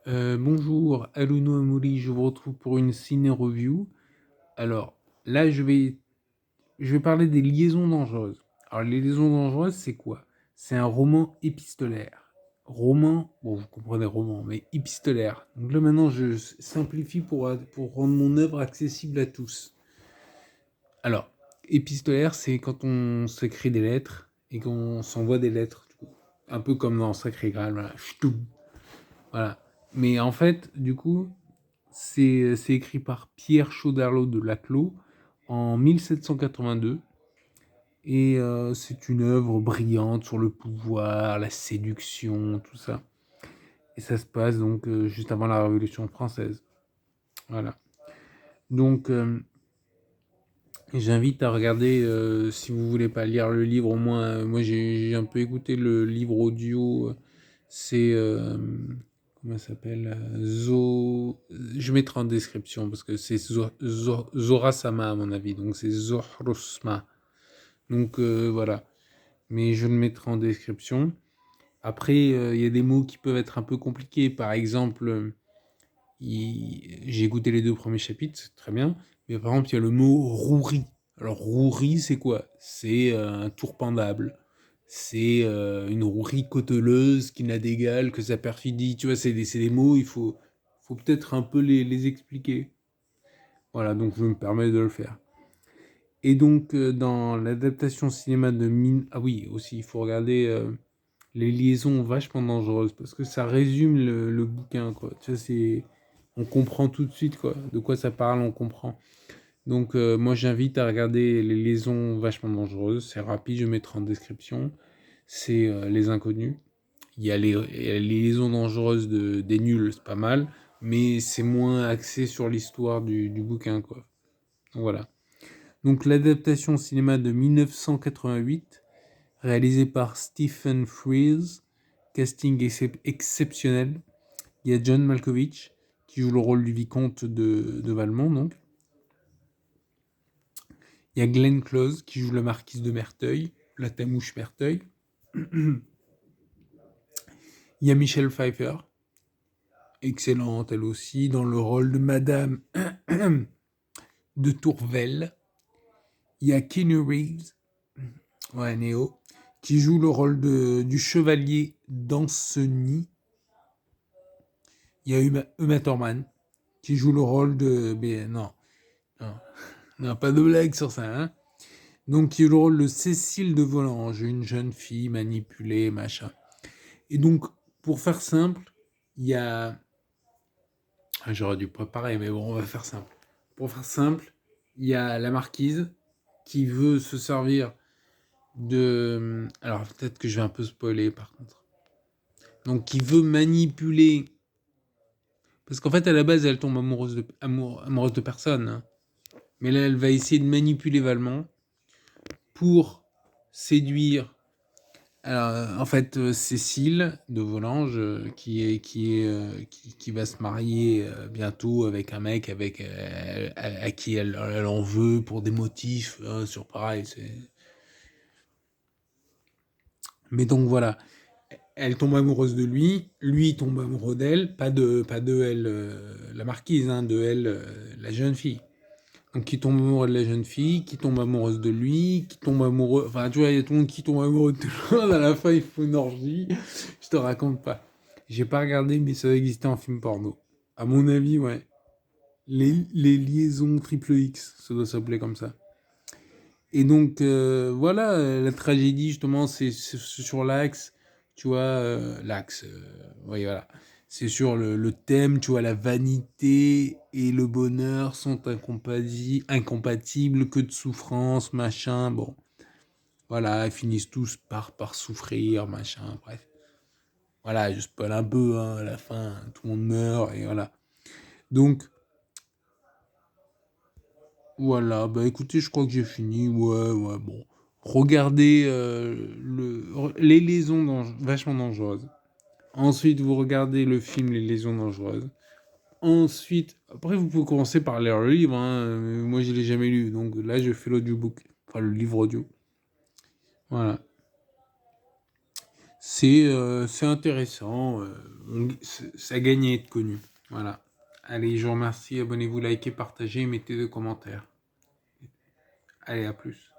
Bonjour, Aluno Amouri, je vous retrouve pour une ciné review. Alors, là, je vais parler des liaisons dangereuses. Alors, les liaisons dangereuses, c'est quoi? C'est un roman épistolaire. Roman, bon, vous comprenez roman, mais épistolaire. Donc là, maintenant, je simplifie pour rendre mon œuvre accessible à tous. Alors, épistolaire, c'est quand on s'écrit des lettres et qu'on s'envoie des lettres, du coup. Un peu comme dans Sacré Graal, voilà. Ch'toum. Voilà. Mais en fait, du coup, c'est écrit par Pierre Chaudarlot de Laclos en 1782 et c'est une œuvre brillante sur le pouvoir, la séduction, tout ça. Et ça se passe donc juste avant la Révolution française. Voilà. Donc j'invite à regarder, si vous voulez pas lire le livre, au moins, moi j'ai un peu écouté le livre audio, c'est, comment ça s'appelle, je mettrai en description parce que c'est Zorasama à mon avis, donc c'est Zohrosma. Donc voilà, mais je le mettrai en description. Après, il y a des mots qui peuvent être un peu compliqués, par exemple, j'ai écouté les deux premiers chapitres, c'est très bien. Mais par exemple, il y a le mot rouerie. Alors, rouerie, c'est quoi? C'est un tour pendable. C'est une rouerie cauteleuse qui n'a d'égal que sa perfidie. Tu vois, c'est des mots, faut peut-être un peu les expliquer. Voilà, donc je me permets de le faire. Et donc, dans l'adaptation cinéma de Mine. Ah oui, aussi, il faut regarder les liaisons vachement dangereuses parce que ça résume le bouquin, quoi. Tu vois, on comprend tout de suite, quoi. De quoi ça parle, on comprend. Donc, moi, j'invite à regarder les liaisons vachement dangereuses. C'est rapide, je mettrai en description. C'est Les Inconnus. Il y a les liaisons dangereuses des nuls, c'est pas mal, mais c'est moins axé sur l'histoire du bouquin, quoi. Donc, voilà. Donc, l'adaptation cinéma de 1988 réalisé par Stephen Frears, casting exceptionnel. Il y a John Malkovich qui joue le rôle du vicomte de Valmont, donc. Il y a Glenn Close qui joue la marquise de Merteuil, la tamouche Merteuil. Il y a Michelle Pfeiffer, excellente elle aussi, dans le rôle de Madame de Tourvel. Il y a Keanu Reeves, ouais, Neo, qui joue le rôle du chevalier Danceny. Il y a Uma Thurman, qui joue le rôle de. Mais non, non, non, pas de blague sur ça, hein. Donc, qui joue le rôle de Cécile de Volanges, une jeune fille manipulée, machin. Et donc, pour faire simple, il y a. Ah, j'aurais dû préparer, mais bon, on va faire simple. Pour faire simple, il y a la marquise qui veut se servir de. Alors, peut-être que je vais un peu spoiler par contre. Donc, qui veut manipuler. Parce qu'en fait, à la base, elle tombe amoureuse de personne, hein. Mais là, elle va essayer de manipuler Valmont pour séduire. Alors, en fait, Cécile de Volanges, qui va se marier bientôt avec un mec à qui elle en veut pour des motifs, hein, sur pareil. Mais donc voilà, elle tombe amoureuse de lui tombe amoureux d'elle, pas de elle, la marquise, hein, de elle, la jeune fille. Donc, qui tombe amoureux de la jeune fille, qui tombe amoureuse de lui, qui tombe amoureux. Enfin, tu vois, il y a tout le monde qui tombe amoureux de tout le monde. À la fin, il faut une orgie. Je te raconte pas. J'ai pas regardé, mais ça existait en film porno. À mon avis, ouais. Les liaisons triple X, ça doit s'appeler comme ça. Et donc, voilà, la tragédie, justement, c'est sur l'axe, tu vois, l'axe, oui, voilà. C'est sur le thème, tu vois, la vanité et le bonheur sont incompatibles, que de souffrance, machin, bon. Voilà, ils finissent tous par souffrir, machin, bref. Voilà, je spoil un peu, hein, à la fin, tout le monde meurt, et voilà. Donc, voilà, bah écoutez, je crois que j'ai fini. Ouais, ouais, bon. Regardez les liaisons vachement dangereuses. Ensuite, vous regardez le film Les liaisons dangereuses. Ensuite, après, vous pouvez commencer par lire le livre, hein. Moi, je l'ai jamais lu, donc là, je fais l'audiobook. Enfin, le livre audio. Voilà. C'est intéressant, ça gagne à être connu. Voilà. Allez, je vous remercie, abonnez-vous, likez, partagez, mettez des commentaires. Allez, à plus.